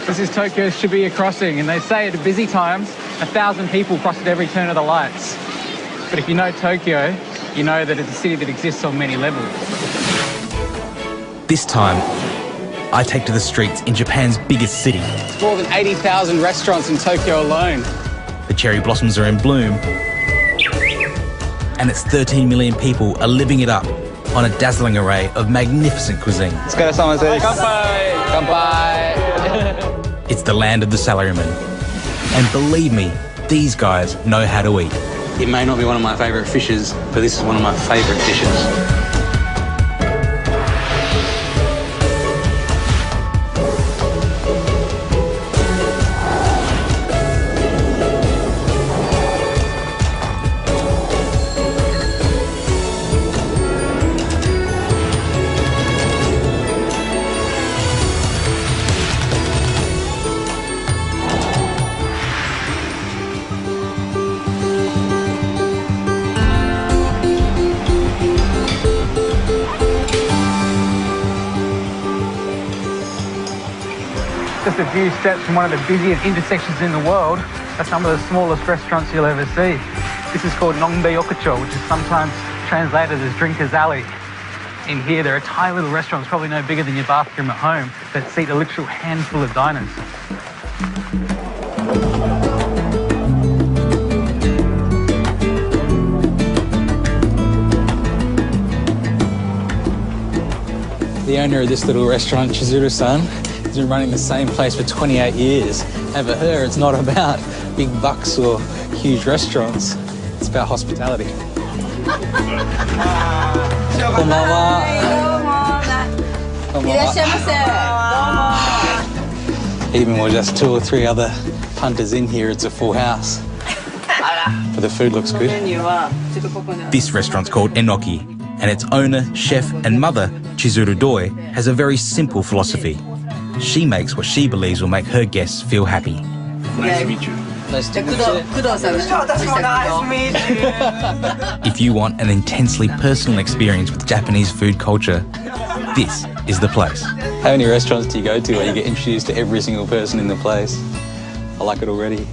This is Tokyo's Shibuya Crossing, and they say at busy times, 1,000 people cross at every turn of the lights. But if you know Tokyo, you know that it's a city that exists on many levels. This time, I take to the streets in Japan's biggest city. It's more than 80,000 restaurants in Tokyo alone. The cherry blossoms are in bloom, and its 13 million people are living it up on a dazzling array of magnificent cuisine. It's the land of the salaryman. And believe me, these guys know how to eat. It may not be one of my favourite fishes, but this is one of my favourite dishes. Just a few steps from one of the busiest intersections in the world are some of the smallest restaurants you'll ever see. This is called Nongbe Yokocho, which is sometimes translated as Drinker's Alley. In here, there are tiny little restaurants, probably no bigger than your bathroom at home, that seat a literal handful of diners. The owner of this little restaurant, Chizuru-san, has been running the same place for 28 years. And for her, it's not about big bucks or huge restaurants. It's about hospitality. Even with just 2 or 3 other punters in here, it's a full house. But the food looks good. This restaurant's called Enoki, and its owner, chef and mother, Chizuru Doi, has a very simple philosophy. She makes what she believes will make her guests feel happy. Nice to meet you. Nice to meet you. If you want an intensely personal experience with Japanese food culture, this is the place. How many restaurants do you go to where you get introduced to every single person in the place? I like it already.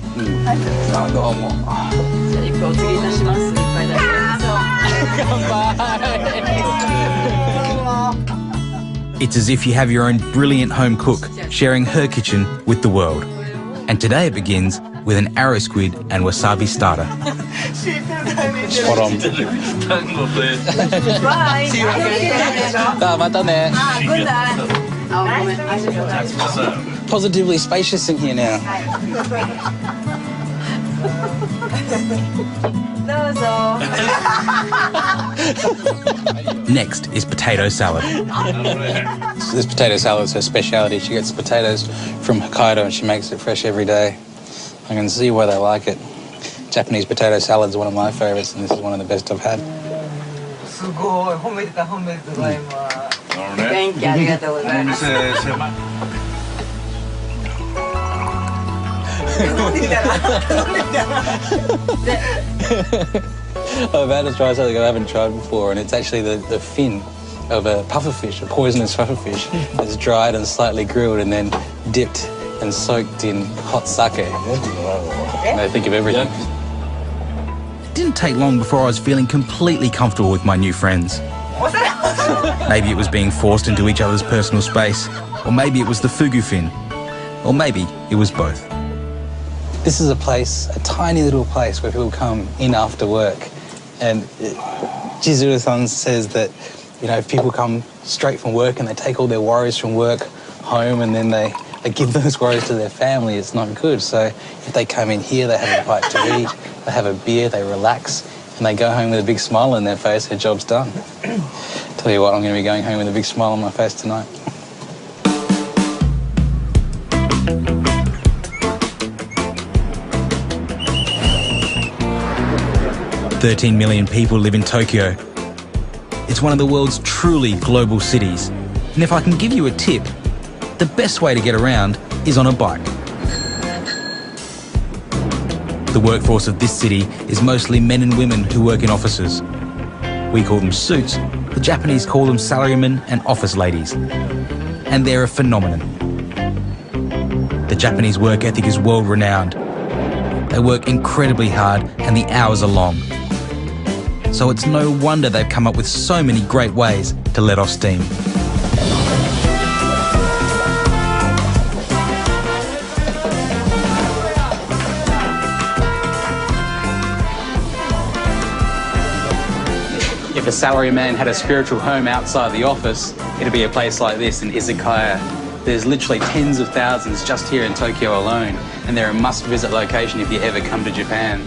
It's as if you have your own brilliant home cook sharing her kitchen with the world. And today it begins with an arrow squid and wasabi starter. Spot on. Positively spacious in here now. Next is potato salad. This potato salad is her speciality. She gets potatoes from Hokkaido and she makes it fresh every day. I can see why they like it. Japanese potato salad is one of my favourites, and this is one of the best I've had. I'm about to try something I haven't tried before, and it's actually the fin of a pufferfish, a poisonous pufferfish. It's dried and slightly grilled and then dipped and soaked in hot sake. And they think of everything. It didn't take long before I was feeling completely comfortable with my new friends. Maybe it was being forced into each other's personal space, or maybe it was the fugu fin, or maybe it was both. This is a place, a tiny little place where people come in after work. And Chizuru-san says that, you know, if people come straight from work and they take all their worries from work home and then they give those worries to their family, it's not good. So if they come in here, they have a bite to eat, they have a beer, they relax, and they go home with a big smile on their face, their job's done. Tell you what, I'm going to be going home with a big smile on my face tonight. "13 million people live in Tokyo. It's one of the world's truly global cities. And if I can give you a tip, the best way to get around is on a bike. The workforce of this city is mostly men and women who work in offices. We call them suits, the Japanese call them salarymen and office ladies. And they're a phenomenon. The Japanese work ethic is world-renowned. They work incredibly hard and the hours are long. So it's no wonder they've come up with so many great ways to let off steam. If a salaryman had a spiritual home outside the office, it'd be a place like this in Izakaya. There's literally tens of thousands just here in Tokyo alone, and they're a must-visit location if you ever come to Japan.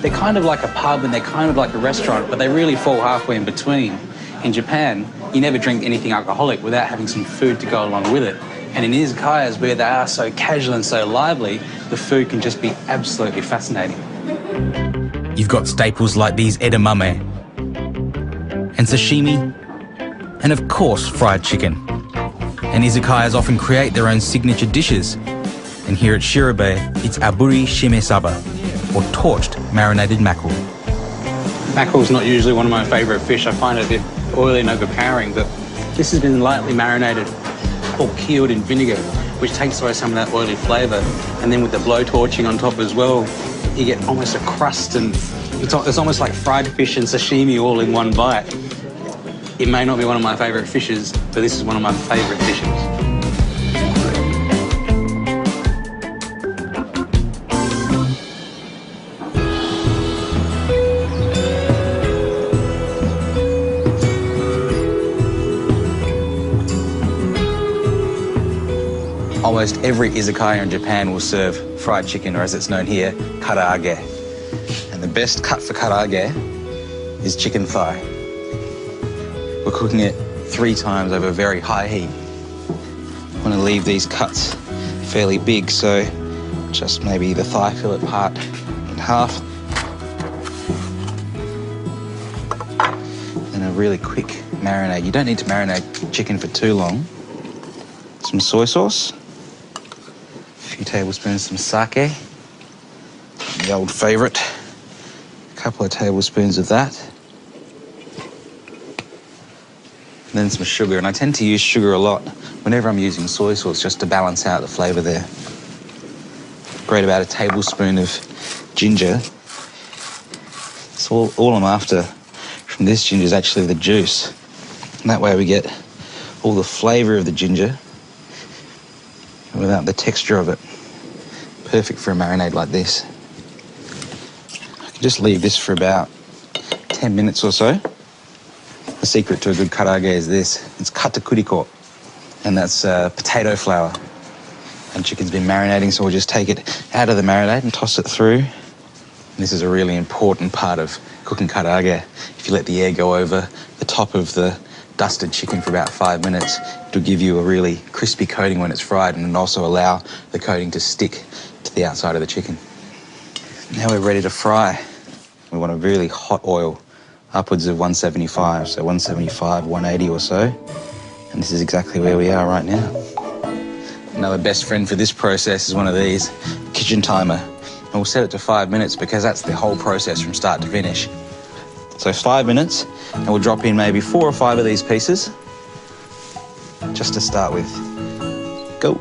They're kind of like a pub and they're kind of like a restaurant, but they really fall halfway in between. In Japan, you never drink anything alcoholic without having some food to go along with it. And in izakayas, where they are so casual and so lively, the food can just be absolutely fascinating. You've got staples like these edamame, and sashimi, and of course fried chicken. And izakayas often create their own signature dishes. And here at Shirabe, it's aburi shimesaba, or torched marinated mackerel. Mackerel's not usually one of my favourite fish. I find it a bit oily and overpowering, but this has been lightly marinated or cured in vinegar, which takes away some of that oily flavour. And then with the blow torching on top as well, you get almost a crust, and it's almost like fried fish and sashimi all in one bite. It may not be one of my favourite fishes, but this is one of my favourite dishes. Almost every izakaya in Japan will serve fried chicken, or as it's known here, karaage. And the best cut for karaage is chicken thigh. We're cooking it 3 times over very high heat. I want to leave these cuts fairly big, so just maybe the thigh fillet part in half. And a really quick marinade. You don't need to marinate chicken for too long. Some soy sauce, a few tablespoons, some sake, the old favourite, a couple of tablespoons of that. And then some sugar, and I tend to use sugar a lot whenever I'm using soy sauce just to balance out the flavour there. Grate about a tablespoon of ginger. So all I'm after from this ginger is actually the juice. And that way we get all the flavour of the ginger without the texture of it. Perfect for a marinade like this. I can just leave this for about 10 minutes or so. The secret to a good karaage is this. It's katakuriko, and that's potato flour. And chicken's been marinating, so we'll just take it out of the marinade and toss it through. And this is a really important part of cooking karaage. If you let the air go over the top of the dusted chicken for about 5 minutes, it'll give you a really crispy coating when it's fried, and also allow the coating to stick to the outside of the chicken. Now we're ready to fry. We want a really hot oil, upwards of 175, so 175, 180 or so. And this is exactly where we are right now. Another best friend for this process is one of these, kitchen timer. And we'll set it to 5 minutes because that's the whole process from start to finish. So 5 minutes, and we'll drop in maybe 4 or 5 of these pieces, just to start with. Go.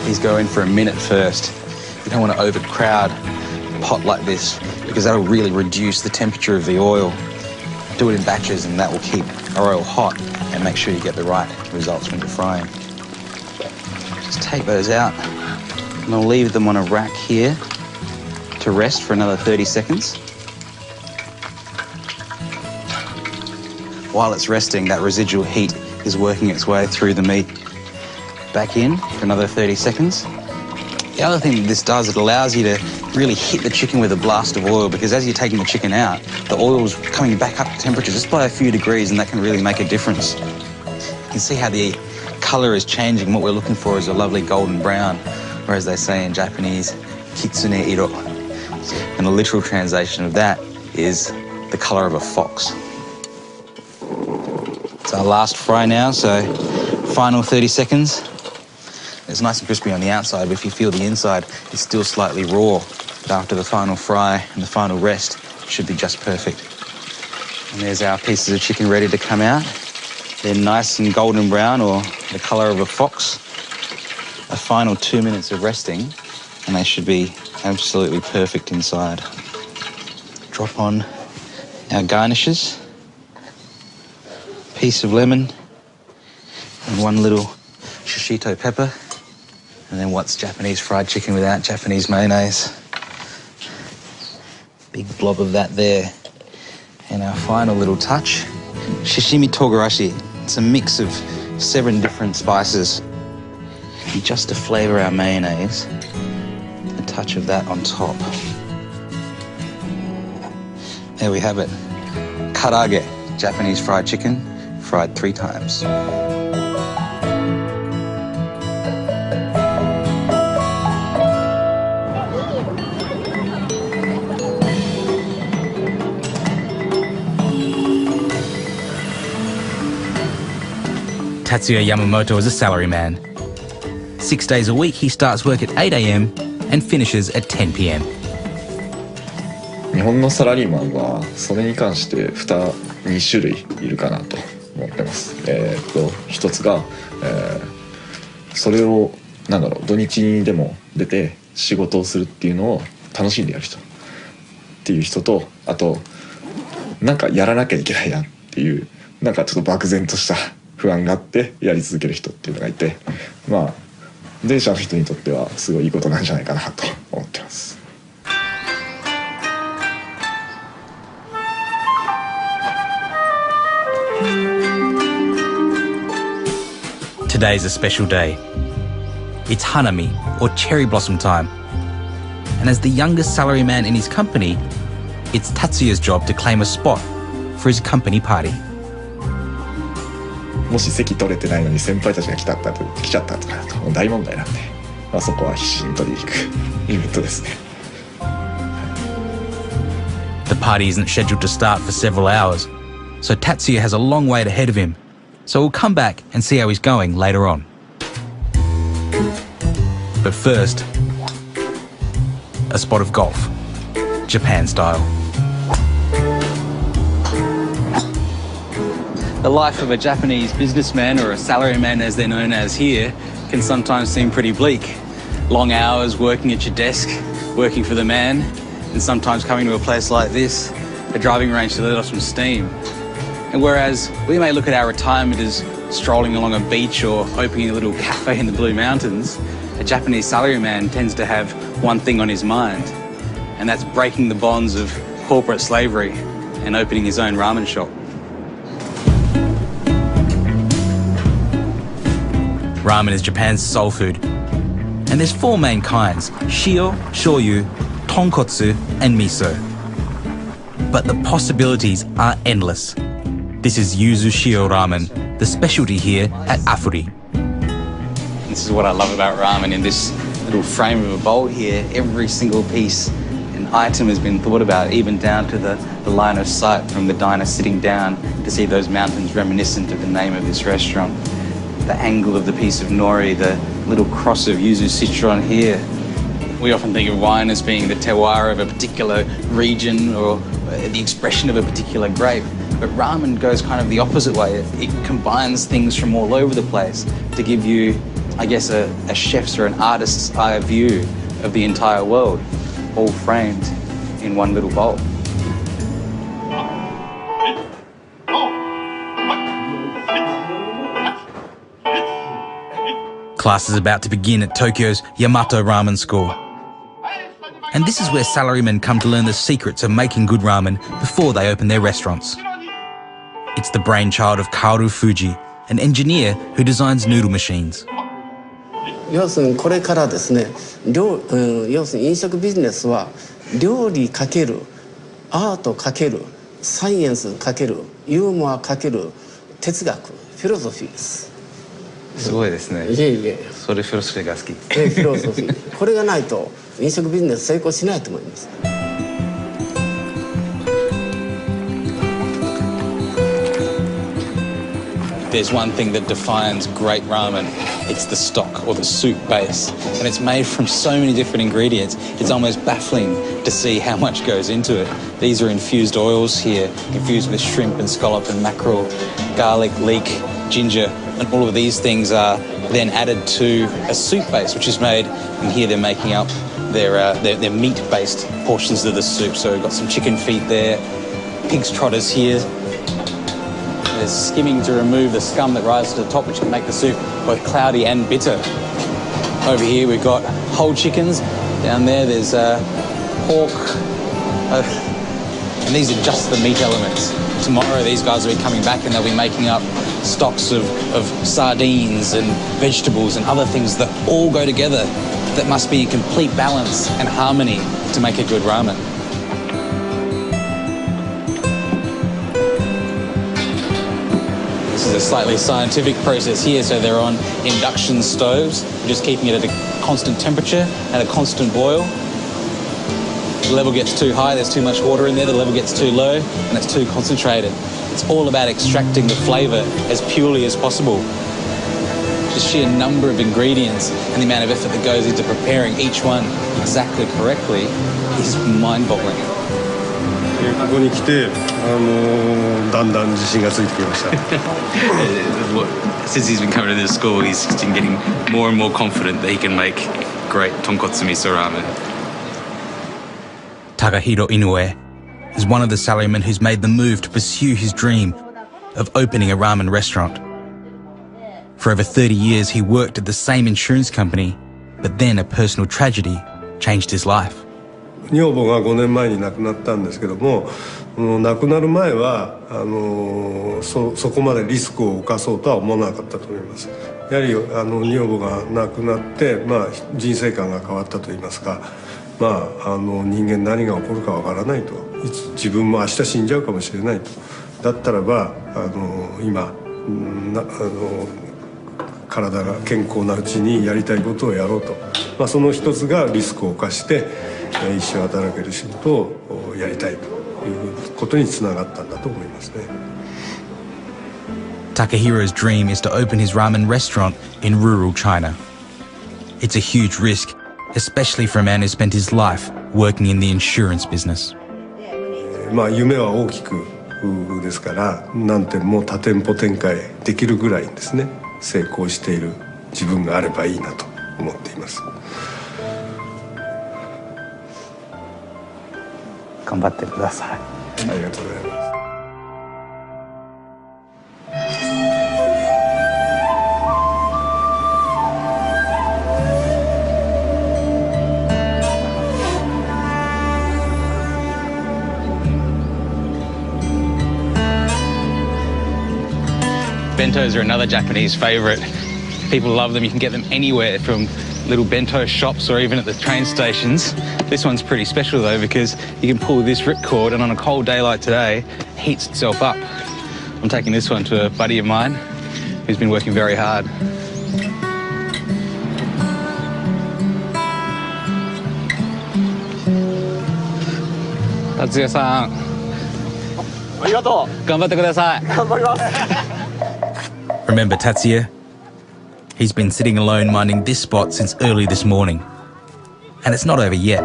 These go in for a minute first. You don't want to overcrowd a pot like this because that'll really reduce the temperature of the oil. Do it in batches, and that will keep our oil hot and make sure you get the right results when you're frying. Just take those out, and I'll leave them on a rack here to rest for another 30 seconds. While it's resting, that residual heat is working its way through the meat. Back in for another 30 seconds. The other thing that this does, it allows you to really hit the chicken with a blast of oil, because as you're taking the chicken out, the oil's coming back up to temperature just by a few degrees, and that can really make a difference. You can see how the colour is changing. What we're looking for is a lovely golden brown, or as they say in Japanese, kitsune iro. And the literal translation of that is the colour of a fox. It's our last fry now, so final 30 seconds. It's nice and crispy on the outside, but if you feel the inside, it's still slightly raw. But after the final fry and the final rest, it should be just perfect. And there's our pieces of chicken ready to come out. They're nice and golden brown, or the colour of a fox. a final 2 minutes of resting and they should be absolutely perfect inside. Drop on our garnishes, piece of lemon and one little shishito pepper. And then what's Japanese fried chicken without Japanese mayonnaise? Big blob of that there. And our final little touch, shishimi togarashi. It's a mix of 7 different spices. And just to flavour our mayonnaise, a touch of that on top. There we have it. Karaage, Japanese fried chicken, fried 3 times. Tatsuya Yamamoto is a salaryman. 6 days a week, he starts work at 8 a.m. and finishes at 10 p.m. 日本のサラリーマンはそれに関して2種類いるかなと思ってます。一つが、それを土日にでも出て仕事をするっていうのを楽しんでやる人っていう人と、あとなんかやらなきゃいけないなっていうちょっと漠然とした不安があってやり続ける人っていうのがいて、まあ前者の人にとってはすごいいいことなんじゃないかなと思ってます。Today's a special day. It's Hanami, or cherry blossom time. And as the youngest salaryman in his company, it's Tatsuya's job to claim a spot for his company party. もし席取れてないのに先輩たちが来ちゃったとかだともう大問題なんで、そこは必死に取りに行くイベントですね。The party isn't scheduled to start for several hours, so Tatsuya has a long wait ahead of him. So we'll come back and see how he's going later on. But first, a spot of golf, Japan style. The life of a Japanese businessman, or a salaryman as they're known as here, can sometimes seem pretty bleak. Long hours working at your desk, working for the man, and sometimes coming to a place like this, a driving range to let off some steam. And whereas we may look at our retirement as strolling along a beach or opening a little cafe in the Blue Mountains, a Japanese salaryman tends to have one thing on his mind, and that's breaking the bonds of corporate slavery and opening his own ramen shop. Ramen is Japan's soul food, and there's 4 main kinds: shio, shoyu, tonkotsu, and miso. But the possibilities are endless. This is yuzu shio ramen, the specialty here at Afuri. This is what I love about ramen. In this little frame of a bowl here, every single piece and item has been thought about, even down to the line of sight from the diner sitting down to see those mountains reminiscent of the name of this restaurant. The angle of the piece of nori, the little cross of yuzu citron here. We often think of wine as being the terroir of a particular region or the expression of a particular grape, but ramen goes kind of the opposite way. It combines things from all over the place to give you, I guess, a chef's or an artist's eye view of the entire world, all framed in one little bowl. Class is about to begin at Tokyo's Yamato Ramen School. And this is where salarymen come to learn the secrets of making good ramen before they open their restaurants. It's the brainchild of Kaoru Fuji, an engineer who designs noodle machines. 要するにこれからですね、要するに飲食ビジネスは料理かけるアートかけるサイエンスかけるユーモアかける哲学フィロソフィーです。すごいですね。いえいえ。それフィロソフィーが好き。フィロソフィー。これがないと飲食ビジネス成功しないと思います。There's one thing that defines great ramen. It's the stock or the soup base. And it's made from so many different ingredients. It's almost baffling to see how much goes into it. These are infused oils here, infused with shrimp and scallop and mackerel, garlic, leek, ginger, And all of these things are then added to a soup base, which is made, and here they're making up their meat-based portions of the soup. So we've got some chicken feet there, pig's trotters here. There's skimming to remove the scum that rises to the top, which can make the soup both cloudy and bitter. Over here we've got whole chickens. Down there there's pork. And these are just the meat elements. Tomorrow these guys will be coming back and they'll be making up stocks of sardines and vegetables and other things that all go together, that must be in complete balance and harmony to make a good ramen. This is a slightly scientific process here, so they're on induction stoves, just keeping it at a constant temperature and a constant boil. The level gets too high, there's too much water in there, the level gets too low, and it's too concentrated. It's all about extracting the flavour as purely as possible. The sheer number of ingredients and the amount of effort that goes into preparing each one exactly correctly is mind-boggling. ここに来て、だんだん自信がついてきました。Since he's been coming to this school, he's been getting more and more confident that he can make great tonkotsu miso ramen. Takahiro Inoue is one of the salarymen who's made the move to pursue his dream of opening a ramen restaurant. For over 30 years, he worked at the same insurance company, but then a personal tragedy changed his life. 女房が5年前に亡くなったんですけども、亡くなる前はそこまでリスクを冒そうとは思わなかったと思います。やはり女房が亡くなって、人生観が変わったといいますか、人間何が起こるかわからないと、自分も明日死んじゃうかもしれないと。だったらば今体が健康なうちにやりたいことをやろうと、その一つがリスクを冒して一生働ける仕事をやりたいということにつながったんだと思いますね。Takehiro's dream is to open his ramen restaurant in rural China. It's a huge risk, especially for a man who spent his life working in the insurance business. 夢は大きくですから、何店も多店舗展開できるぐらいですね、成功している自分があればいいなと思っています。頑張ってください。ありがとうございます。Bentos are another Japanese favourite. People love them. You can get them anywhere, from little bento shops or even at the train stations. This one's pretty special though, because you can pull this ripcord and on a cold day like today, it heats itself up. I'm taking this one to a buddy of mine who's been working very hard. Tatsuya-san. ありがとう。頑張ってください。頑張ります。 Remember Tatsuya? He's been sitting alone minding this spot since early this morning. And it's not over yet.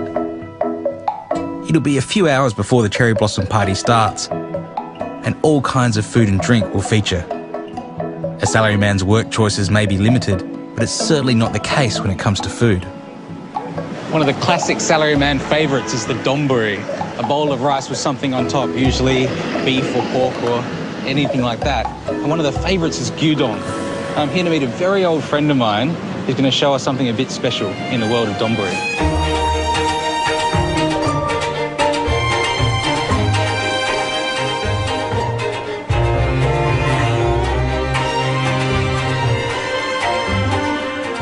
It'll be a few hours before the cherry blossom party starts, and all kinds of food and drink will feature. A salaryman's work choices may be limited, but it's certainly not the case when it comes to food. One of the classic salaryman favourites is the donburi, a bowl of rice with something on top, usually beef or pork or anything like that. And one of the favourites is gyudon. I'm here to meet a very old friend of mine who's going to show us something a bit special in the world of donburi.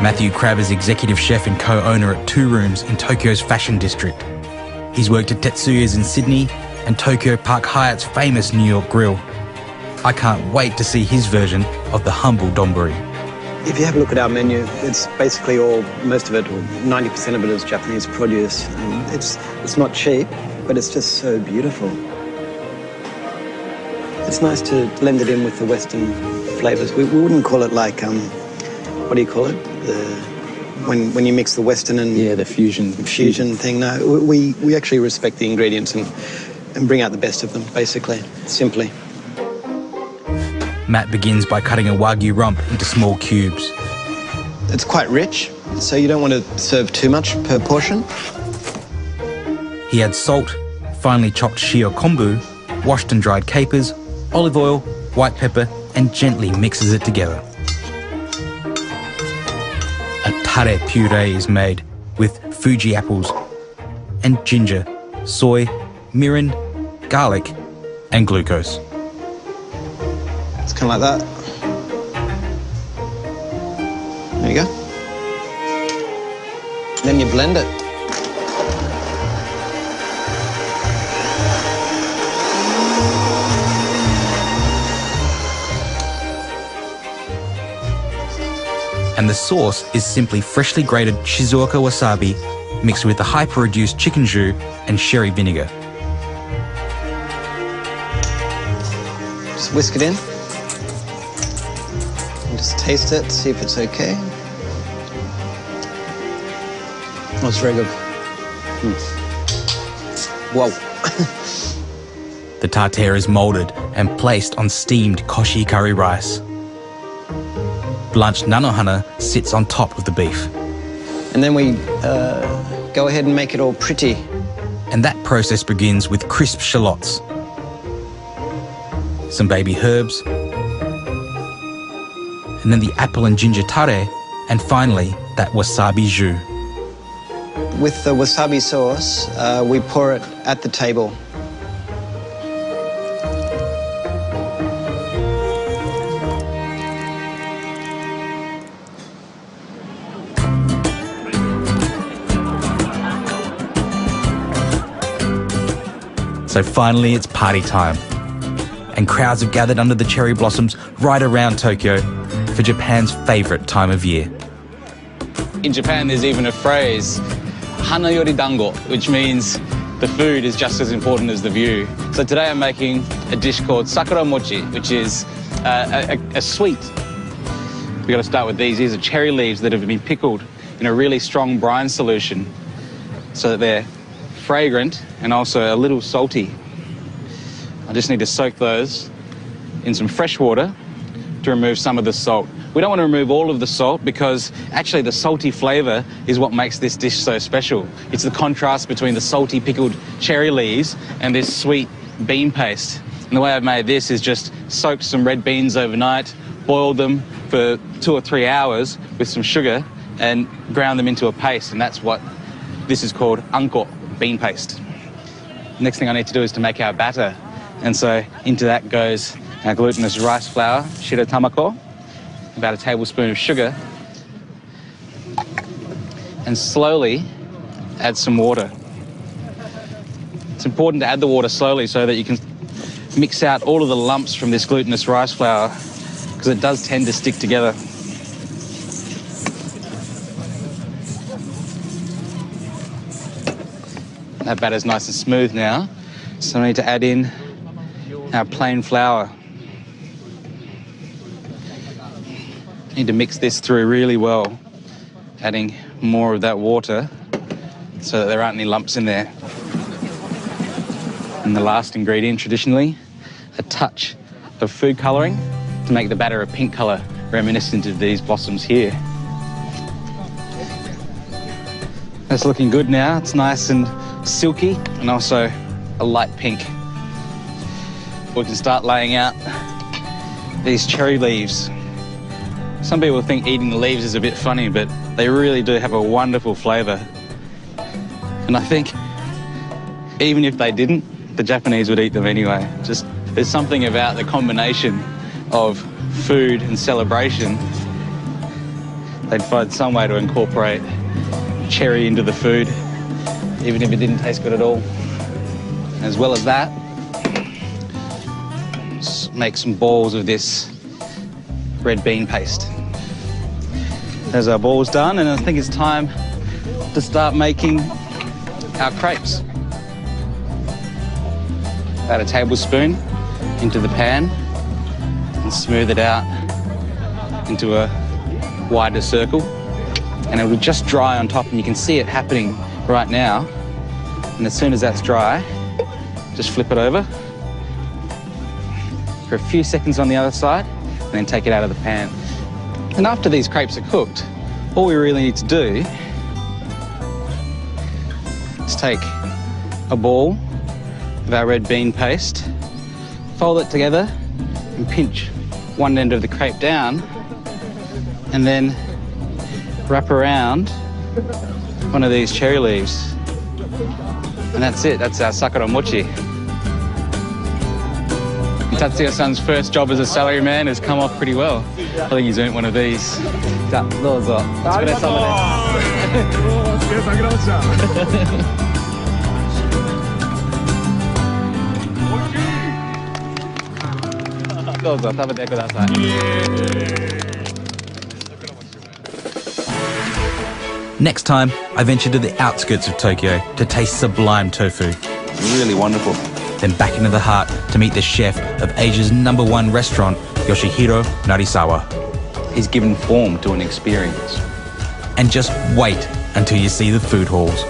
Matthew Crabb is executive chef and co-owner at Two Rooms in Tokyo's fashion district. He's worked at Tetsuya's in Sydney and Tokyo Park Hyatt's famous New York Grill. I can't wait to see his version of the humble donburi. If you have a look at our menu, it's basically most of it, or 90% of it is Japanese produce. It's not cheap, but it's just so beautiful. It's nice to blend it in with the Western flavours. We wouldn't call it like, what do you call it? When you mix the Western and... Yeah, the fusion thing. No, we actually respect the ingredients and bring out the best of them, basically, simply. Matt begins by cutting a Wagyu rump into small cubes. It's quite rich, so you don't want to serve too much per portion. He adds salt, finely chopped shio kombu, washed and dried capers, olive oil, white pepper, and gently mixes it together. A tare puree is made with Fuji apples and ginger, soy, mirin, garlic, and glucose. It's kind of like that. There you go. Then you blend it. And the sauce is simply freshly grated Shizuoka wasabi mixed with the hyper-reduced chicken jus and sherry vinegar. Just whisk it in. And just taste it, see if it's okay. Oh, it's very good. Whoa. The tartare is moulded and placed on steamed koshi curry rice. Blanched nanohana sits on top of the beef. And then we go ahead and make it all pretty. And that process begins with crisp shallots, some baby herbs, and then the apple and ginger tare, and finally that wasabi jus. With the wasabi sauce, we pour it at the table. So finally it's party time, and crowds have gathered under the cherry blossoms right around Tokyo for Japan's favourite time of year. In Japan there's even a phrase, hana yori dango, which means the food is just as important as the view. So today I'm making a dish called sakura mochi, which is a sweet. We've got to start with these. These are cherry leaves that have been pickled in a really strong brine solution so that they're fragrant and also a little salty. I just need to soak those in some fresh water to remove some of the salt. We don't want to remove all of the salt because actually the salty flavour is what makes this dish so special. It's the contrast between the salty pickled cherry leaves and this sweet bean paste. And the way I've made this is just soaked some red beans overnight, boiled them for 2 or 3 hours with some sugar and ground them into a paste, and that's what this is called anko, bean paste. Next thing I need to do is to make our batter, and so into that goes our glutinous rice flour, shiro tamako, about a tablespoon of sugar, and slowly add some water. It's important to add the water slowly so that you can mix out all of the lumps from this glutinous rice flour, because it does tend to stick together. That batter's nice and smooth now, so I need to add in our plain flour. Need to mix this through really well, adding more of that water so that there aren't any lumps in there. And the last ingredient, traditionally, a touch of food colouring to make the batter a pink colour, reminiscent of these blossoms here. That's looking good now. It's nice and silky and also a light pink. We can start laying out these cherry leaves. Some people think eating the leaves is a bit funny, but they really do have a wonderful flavour. And I think even if they didn't, the Japanese would eat them anyway. Just there's something about the combination of food and celebration. They'd find some way to incorporate cherry into the food, even if it didn't taste good at all. As well as that, make some balls of this red bean paste. There's our balls done, and I think it's time to start making our crepes. About a tablespoon into the pan and smooth it out into a wider circle, and it will just dry on top, and you can see it happening right now. And as soon as that's dry, just flip it over for a few seconds on the other side, and then take it out of the pan. And after these crepes are cooked, all we really need to do is take a ball of our red bean paste, fold it together and pinch one end of the crepe down, and then wrap around one of these cherry leaves. And that's it, that's our sakura mochi. Tatsuya-san's first job as a salaryman has come off pretty well. I think he's earned one of these. Next time, I venture to the outskirts of Tokyo to taste sublime tofu. Really wonderful. Then back into the heart to meet the chef of Asia's #1 restaurant, Yoshihiro Narisawa. He's given form to an experience. And just wait until you see the food halls.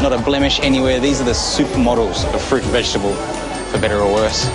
Not a blemish anywhere. These are the supermodels of fruit and vegetable, for better or worse.